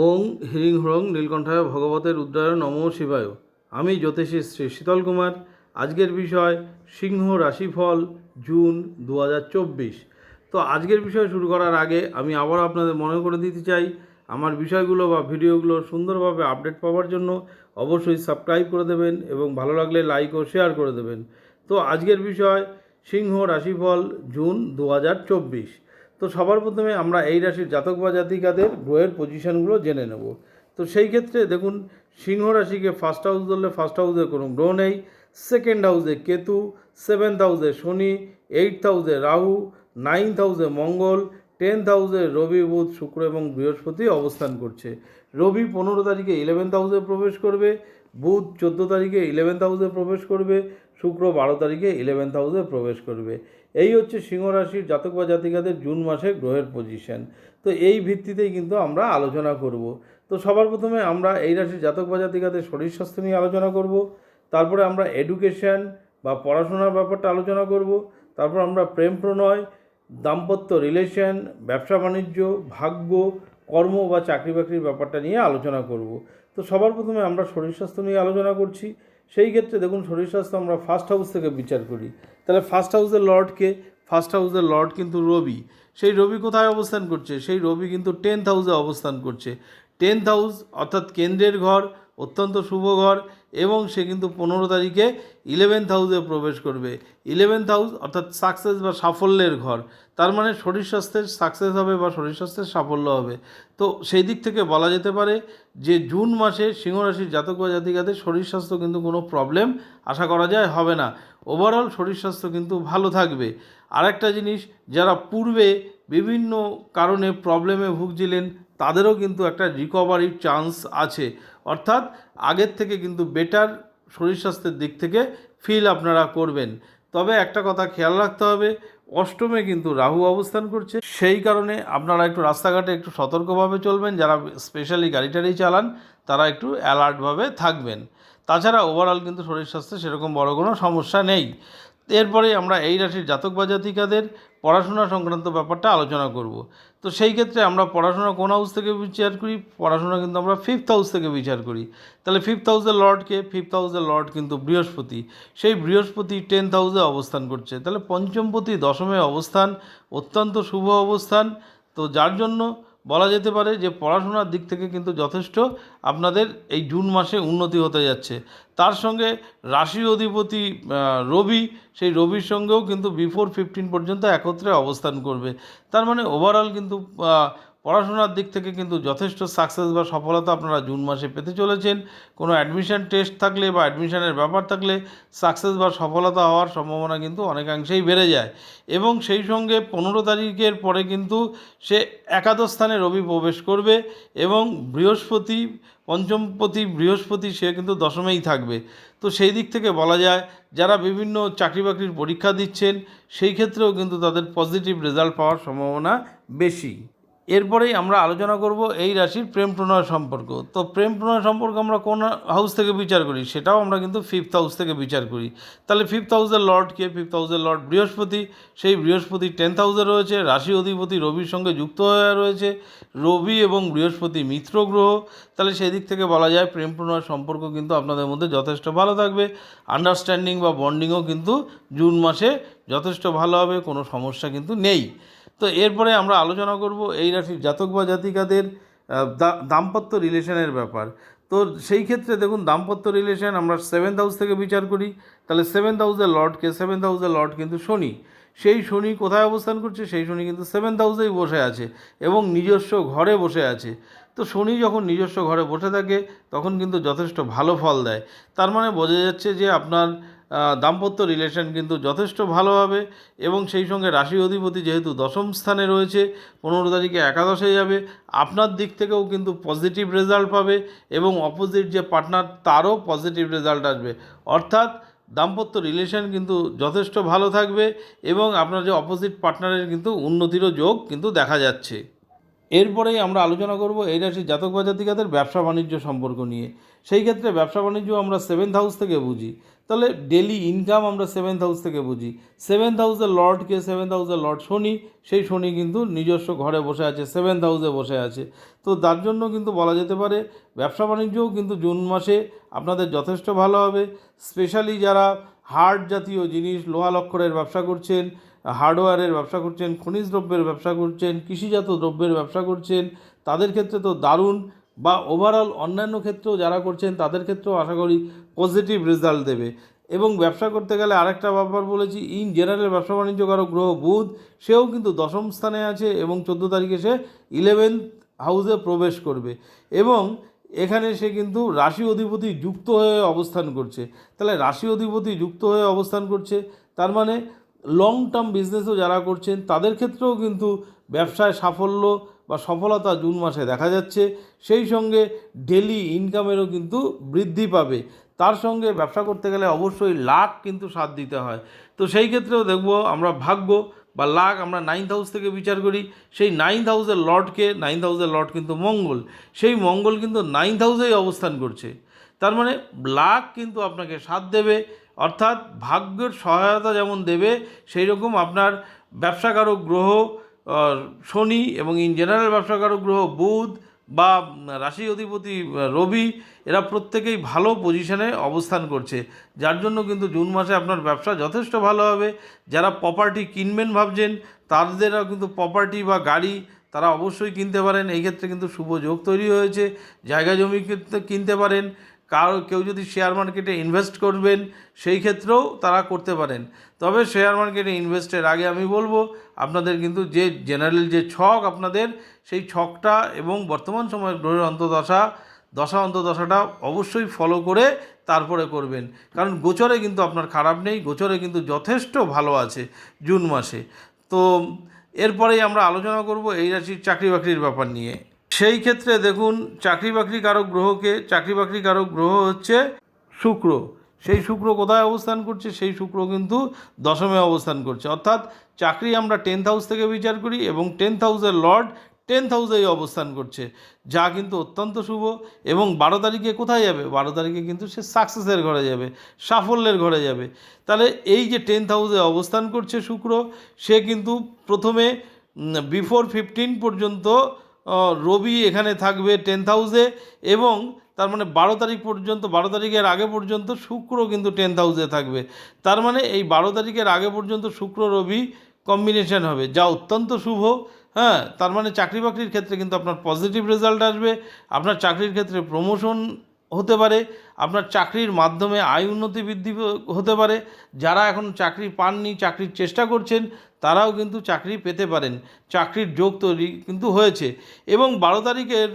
ওং হ্রিং হ্রং নীলকণ্ঠায় ভগবতে রুদ্রায় নমঃ শিবায়। আমি জ্যোতিষী শ্রী শীতল কুমার। আজকের বিষয় সিংহ রাশিফল জুন 2024। তো আজকের বিষয় শুরু করার আগে আমি আবার আপনাদের মনে করে দিতে চাই, আমার বিষয়গুলো বা ভিডিওগুলো সুন্দরভাবে আপডেট পাওয়ার জন্য অবশ্যই সাবস্ক্রাইব করে দেবেন এবং ভালো লাগলে লাইক ও শেয়ার করে দেবেন। তো আজকের বিষয় সিংহ রাশিফল জুন 2024। তো সবার প্রথমে আমরা এই রাশির জাতক বা জাতিকাদের গ্রহের পজিশনগুলো জেনে নেব। তো সেই ক্ষেত্রে দেখুন, সিংহ রাশিকে ফার্স্ট হাউস ধরলে ফার্স্ট হাউসে কোনো গ্রহ নেই, সেকেন্ড হাউসে কেতু, সেভেন্থ হাউসে শনি, এইটথ হাউসে রাহু, নাইন্থ হাউসে মঙ্গল, 10th হাউসে রবি, বুধ, শুক্র এবং বৃহস্পতি অবস্থান করছে। রবি 15 তারিখে 11th হাউসে প্রবেশ করবে, বুধ 14 তারিখে 11th হাউসে প্রবেশ করবে, শুক্র 12 তারিখে 11th হাউসে প্রবেশ করবে। এই হচ্ছে সিংহ রাশির জাতক বা জাতিকাদের জুন মাসে গ্রহের পজিশন। তো এই ভিত্তিতেই কিন্তু আমরা আলোচনা করব। তো সবার প্রথমে আমরা এই রাশির জাতক বা জাতিকাদের শরীর স্বাস্থ্য নিয়ে আলোচনা করব, তারপরে আমরা এডুকেশন বা পড়াশোনার ব্যাপারটা আলোচনা করব, তারপর আমরা প্রেম প্রণয়, দাম্পত্য রিলেশন, ব্যবসা বাণিজ্য, ভাগ্য, কর্ম বা চাকরি বাকরির ব্যাপারটা নিয়ে আলোচনা করব। তো সবার প্রথমে আমরা শরীর স্বাস্থ্য নিয়ে আলোচনা করছি। সেই ক্ষেত্রে দেখুন, শরীর স্বাস্থ্য আমরা ফার্স্ট হাউস থেকে বিচার করি। তাহলে ফার্স্ট হাউসের লর্ডকে, ফার্স্ট হাউসের লর্ড কিন্তু রবি। সেই রবি কোথায় অবস্থান করছে? সেই রবি কিন্তু 10th হাউসে অবস্থান করছে। 10th হাউস অর্থাৎ কেন্দ্রের ঘর, অত্যন্ত শুভ ঘর, এবং সে কিন্তু 15 তারিখে 11th হাউসে প্রবেশ করবে। 11th হাউস অর্থাৎ সাকসেস বা সাফল্যের ঘর। তার মানে শরীর স্বাস্থ্যের সাকসেস হবে বা শরীর স্বাস্থ্যের সাফল্য হবে। তো সেই দিক থেকে বলা যেতে পারে যে জুন মাসে সিংহ রাশির জাতক বা জাতিকাদের শরীর স্বাস্থ্য কিন্তু কোনো প্রবলেম আশা করা যায় হবে না। ওভারঅল শরীর স্বাস্থ্য কিন্তু ভালো থাকবে। আরেকটা জিনিস, যারা পূর্বে বিভিন্ন কারণে প্রবলেমে ভুগছিলেন তাদেরও কিন্তু একটা রিকভারির চান্স আছে, অর্থাৎ আগের থেকে কিন্তু বেটার শরীর স্বাস্থ্যের দিক থেকে ফিল আপনারা করবেন। তবে একটা কথা খেয়াল রাখতে হবে, অষ্টমে কিন্তু রাহু অবস্থান করছে। সেই কারণে আপনারা একটু রাস্তাঘাটে একটু সতর্কভাবে চলবেন। যারা স্পেশালি গাড়ি টাড়ি চালান তারা একটু অ্যালার্টভাবে থাকবেন। তাছাড়া ওভারঅল কিন্তু শরীর স্বাস্থ্যে সেরকম বড় কোনো সমস্যা নেই। এরপরে আমরা এই রাশির জাতক বা জাতিকাদের পড়াশোনা সংক্রান্ত ব্যাপারটা আলোচনা করব। তো সেই ক্ষেত্রে আমরা পড়াশোনা কোন হাউস থেকে বিচার করি? পড়াশোনা কিন্তু আমরা 5th হাউস থেকে বিচার করি। তাহলে 5th হাউসের লর্ডকে, 5th হাউসের লর্ড কিন্তু বৃহস্পতি। সেই বৃহস্পতি 10th হাউসে অবস্থান করছে। তাহলে পঞ্চমপতি দশমে অবস্থান, অত্যন্ত শুভ অবস্থান। তো যার জন্য বলা যেতে পারে যে পড়াশোনার দিক থেকে কিন্তু যথেষ্ট আপনাদের এই জুন মাসে উন্নতি হতে যাচ্ছে। তার সঙ্গে রাশি অধিপতি রবি, সেই রবির সঙ্গেও কিন্তু বিফোর 15 পর্যন্ত একত্রে অবস্থান করবে। তার মানে ওভারঅল কিন্তু পড়াশোনার দিক থেকে কিন্তু যথেষ্ট সাকসেস বা সফলতা আপনারা জুন মাসে পেতে চলেছেন। কোনো অ্যাডমিশন টেস্ট থাকলে বা অ্যাডমিশনের ব্যাপার থাকলে সাকসেস বা সফলতা হওয়ার সম্ভাবনা কিন্তু অনেকাংশেই বেড়ে যায়। এবং সেই সঙ্গে 15 তারিখের পরে কিন্তু সে একাদশ স্থানে রবি প্রবেশ করবে, এবং বৃহস্পতি, পঞ্চমপতি বৃহস্পতি, সে কিন্তু দশমেই থাকবে। তো সেই দিক থেকে বলা যায় যারা বিভিন্ন চাকরি বাকরির পরীক্ষা দিচ্ছেন সেই ক্ষেত্রেও কিন্তু তাদের পজিটিভ রেজাল্ট পাওয়ার সম্ভাবনা বেশি। এরপরেই আমরা আলোচনা করব এই রাশির প্রেম প্রণয় সম্পর্ক। তো প্রেম প্রণয় সম্পর্ক আমরা কোন হাউস থেকে বিচার করি? সেটাও আমরা কিন্তু 5th হাউস থেকে বিচার করি। তাহলে 5th হাউসের লর্ডকে, 5th হাউসের লর্ড বৃহস্পতি। সেই বৃহস্পতি 10th হাউসে রয়েছে, রাশি অধিপতি রবির সঙ্গে যুক্ত হয়ে রয়েছে। রবি এবং বৃহস্পতি মিত্র গ্রহ। তাহলে সেই দিক থেকে বলা যায় প্রেম প্রণয় সম্পর্ক কিন্তু আপনাদের মধ্যে যথেষ্ট ভালো থাকবে। আন্ডারস্ট্যান্ডিং বা বন্ডিংও কিন্তু জুন মাসে যথেষ্ট ভালো হবে, কোনো সমস্যা কিন্তু নেই। তো এরপরে আমরা আলোচনা করব এই রাশির জাতক বা জাতিকাদের দাম্পত্য রিলেশনের ব্যাপার। তো সেই ক্ষেত্রে দেখুন, দাম্পত্য রিলেশন আমরা 7th হাউস থেকে বিচার করি। তাহলে 7th হাউসের লর্ডকে, 7th হাউসের লর্ড কিন্তু শনি। সেই শনি কোথায় অবস্থান করছে? সেই শনি কিন্তু 7th হাউসেই বসে আছে এবং নিজস্ব ঘরে বসে আছে। তো শনি যখন নিজস্ব ঘরে বসে থাকে তখন কিন্তু যথেষ্ট ভালো ফল দেয়। তার মানে বোঝা যাচ্ছে যে আপনার দাম্পত্য রিলেশন কিন্তু যথেষ্ট ভালো হবে। এবং সেই সঙ্গে রাশি অধিপতি যেহেতু দশম স্থানে রয়েছে, 15 তারিখে একাদশে যাবে, আপনার দিক থেকেও কিন্তু পজিটিভ রেজাল্ট পাবে এবং অপোজিট যে পার্টনার তারও পজিটিভ রেজাল্ট আসবে। অর্থাৎ দাম্পত্য রিলেশন কিন্তু যথেষ্ট ভালো থাকবে এবং আপনার যে অপোজিট পার্টনারের কিন্তু উন্নতিরও যোগ কিন্তু দেখা যাচ্ছে। এরপরেই আমরা আলোচনা করব এই রাশির জাতক বা জাতিকাদের ব্যবসা বাণিজ্য সম্পর্ক নিয়ে। সেই ক্ষেত্রে ব্যবসা বাণিজ্য আমরা সেভেন্থ হাউস থেকে বুঝি, তাহলে ডেলি ইনকাম আমরা সেভেন্থ হাউস থেকে বুঝি। সেভেন্থ হাউসের লর্ডকে, সেভেন্থ হাউসের লর্ড শনি, সেই শনি কিন্তু নিজস্ব ঘরে বসে আছে, সেভেন্থ হাউসে বসে আছে। তো তার জন্য কিন্তু বলা যেতে পারে ব্যবসা বাণিজ্যও কিন্তু জুন মাসে আপনাদের যথেষ্ট ভালো হবে। স্পেশালি যারা হার্ড জাতীয় জিনিস, লোহা লক্করের ব্যবসা করছেন, হার্ডওয়্যারের ব্যবসা করছেন, খনিজ দ্রব্যের ব্যবসা করছেন, কৃষিজাত দ্রব্যের ব্যবসা করছেন, তাদের ক্ষেত্রে তো দারুণ, বা ওভারঅল অন্যান্য ক্ষেত্রেও যারা করছেন তাদের ক্ষেত্রেও আশা করি পজিটিভ রেজাল্ট দেবে। এবং ব্যবসা করতে গেলে আরেকটা ব্যাপার বলেছি, ইন জেনারেল ব্যবসা বাণিজ্য কারক গ্রহ বুধ, সেও কিন্তু দশম স্থানে আছে এবং 14 তারিখে সে 11th হাউসে প্রবেশ করবে এবং এখানে সে কিন্তু রাশি অধিপতি যুক্ত হয়ে অবস্থান করছে। তাহলে রাশি অধিপতি যুক্ত হয়ে অবস্থান করছে, তার মানে লং টার্ম বিজনেসও যারা করছেন তাদের ক্ষেত্রেও কিন্তু ব্যবসায় সাফল্য বা সফলতা জুন মাসে দেখা যাচ্ছে। সেই সঙ্গে ডেলি ইনকামেরও কিন্তু বৃদ্ধি পাবে। তার সঙ্গে ব্যবসা করতে গেলে অবশ্যই লাক কিন্তু সাথ দিতে হয়। তো সেই ক্ষেত্রেও দেখব আমরা ভাগ্য বা লাক আমরা 9th হাউস থেকে বিচার করি। সেই 9th হাউসের লর্ডকে, 9th হাউসের লর্ড কিন্তু মঙ্গল, সেই মঙ্গল কিন্তু 9th হাউসেই অবস্থান করছে। তার মানে লাক কিন্তু আপনাকে সাথ দেবে, অর্থাৎ ভাগ্যের সহায়তা যেমন দেবে, সেই রকম আপনার ব্যবসাকারক গ্রহ শনি এবং ইন জেনারেল ব্যবসাকারক গ্রহ বুধ বা রাশি অধিপতি রবি, এরা প্রত্যেকেই ভালো পজিশনে অবস্থান করছে, যার জন্য কিন্তু জুন মাসে আপনার ব্যবসা যথেষ্ট ভালো হবে। যারা প্রপার্টি কিনবেন ভাবছেন তাদেরও কিন্তু প্রপার্টি বা গাড়ি তারা অবশ্যই কিনতে পারেন। এই ক্ষেত্রে কিন্তু শুভ যোগ তৈরি হয়েছে। জায়গা জমি কিনতে পারেন। কেউ যদি শেয়ার মার্কেটে ইনভেস্ট করবেন সেই ক্ষেত্রেও তারা করতে পারেন। তবে শেয়ার মার্কেটে ইনভেস্টের আগে আমি বলবো আপনাদের কিন্তু যে জেনারেল যে ছক আপনাদের, সেই ছকটা এবং বর্তমান সময়ের গ্রহের অন্তর্দশাটা অবশ্যই ফলো করে তারপরে করবেন, কারণ গোচরে কিন্তু আপনার খারাপ নেই, গোচরে কিন্তু যথেষ্ট ভালো আছে জুন মাসে। তো এরপরেই আমরা আলোচনা করব এই রাশির চাকরি বাকরির ব্যাপার নিয়ে। সেই ক্ষেত্রে দেখুন, চাকরি বাকরি কারক গ্রহ হচ্ছে শুক্র। সেই শুক্র কোথায় অবস্থান করছে? সেই শুক্র কিন্তু দশমে অবস্থান করছে, অর্থাৎ চাকরি আমরা 10th হাউস থেকে বিচার করি এবং 10th হাউসের লর্ড 10th হাউসেই অবস্থান করছে, যা কিন্তু অত্যন্ত শুভ। এবং 12 তারিখে কোথায় যাবে? 12 তারিখে কিন্তু সে সাকসেসের ঘরে যাবে, সাফল্যের ঘরে যাবে। তাহলে এই যে 10th হাউসে অবস্থান করছে শুক্র, সে কিন্তু প্রথমে বিফোর 15 পর্যন্ত রবি এখানে থাকবে 10th হাউসে, এবং তার মানে 12 তারিখ পর্যন্ত, 12 তারিখের আগে পর্যন্ত শুক্র কিন্তু 10th হাউসে থাকবে। তার মানে এই 12 তারিখের আগে পর্যন্ত শুক্র রবি কম্বিনেশন হবে, যা অত্যন্ত শুভ। হ্যাঁ, তার মানে চাকরি বাকরির ক্ষেত্রে কিন্তু আপনার পজিটিভ রেজাল্ট আসবে। আপনার চাকরির ক্ষেত্রে প্রমোশন হতে পারে, আপনার চাকরির মাধ্যমে আয় উন্নতি বৃদ্ধি হতে পারে। যারা এখন চাকরি পাননি, চাকরির চেষ্টা করছেন, তারাও কিন্তু চাকরি পেতে পারেন। চাকরির যোগ তৈরি কিন্তু হয়েছে। এবং 12 তারিখের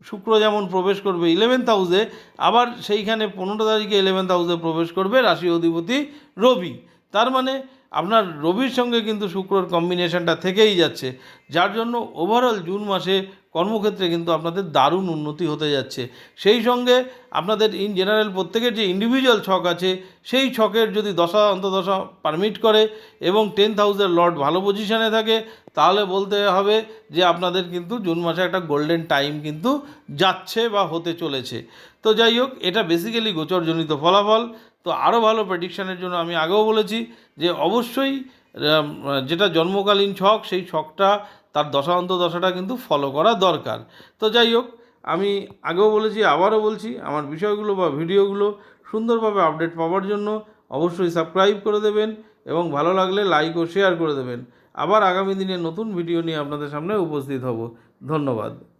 শুক্র যেমন প্রবেশ করবে 11th হাউসে, আবার সেইখানে 15 তারিখে 11th হাউসে প্রবেশ করবে রাশি অধিপতি রবি। তার মানে আপনার রবির সঙ্গে কিন্তু শুক্রর কম্বিনেশনটা থেকেই যাচ্ছে, যার জন্য ওভারঅল জুন মাসে কর্মক্ষেত্রে কিন্তু আপনাদের দারুণ উন্নতি হতে যাচ্ছে। সেই সঙ্গে আপনাদের ইন জেনারেল প্রত্যেকের যে ইন্ডিভিজুয়াল ছক আছে, সেই ছকের যদি অন্তর্দশা পারমিট করে এবং 10th হাউসের লর্ড ভালো পজিশনে থাকে, তাহলে বলতে হবে যে আপনাদের কিন্তু জুন মাসে একটা গোল্ডেন টাইম কিন্তু যাচ্ছে বা হতে চলেছে। তো যাই হোক, এটা বেসিক্যালি গোচরজনিত ফলাফল। তো আরও ভালো প্রেডিকশানের জন্য আমি আগেও বলেছি যে অবশ্যই যেটা জন্মকালীন ছক, সেই ছকটা তার অন্তর্দশাটা কিন্তু ফলো করা দরকার। তো যাই হোক, আমি আগেও বলেছি, আবারও বলছি, আমার বিষয়গুলো বা ভিডিওগুলো সুন্দরভাবে আপডেট পাওয়ার জন্য অবশ্যই সাবস্ক্রাইব করে দেবেন এবং ভালো লাগলে লাইক ও শেয়ার করে দেবেন। আবার আগামী দিনে নতুন ভিডিও নিয়ে আপনাদের সামনে উপস্থিত হব। ধন্যবাদ।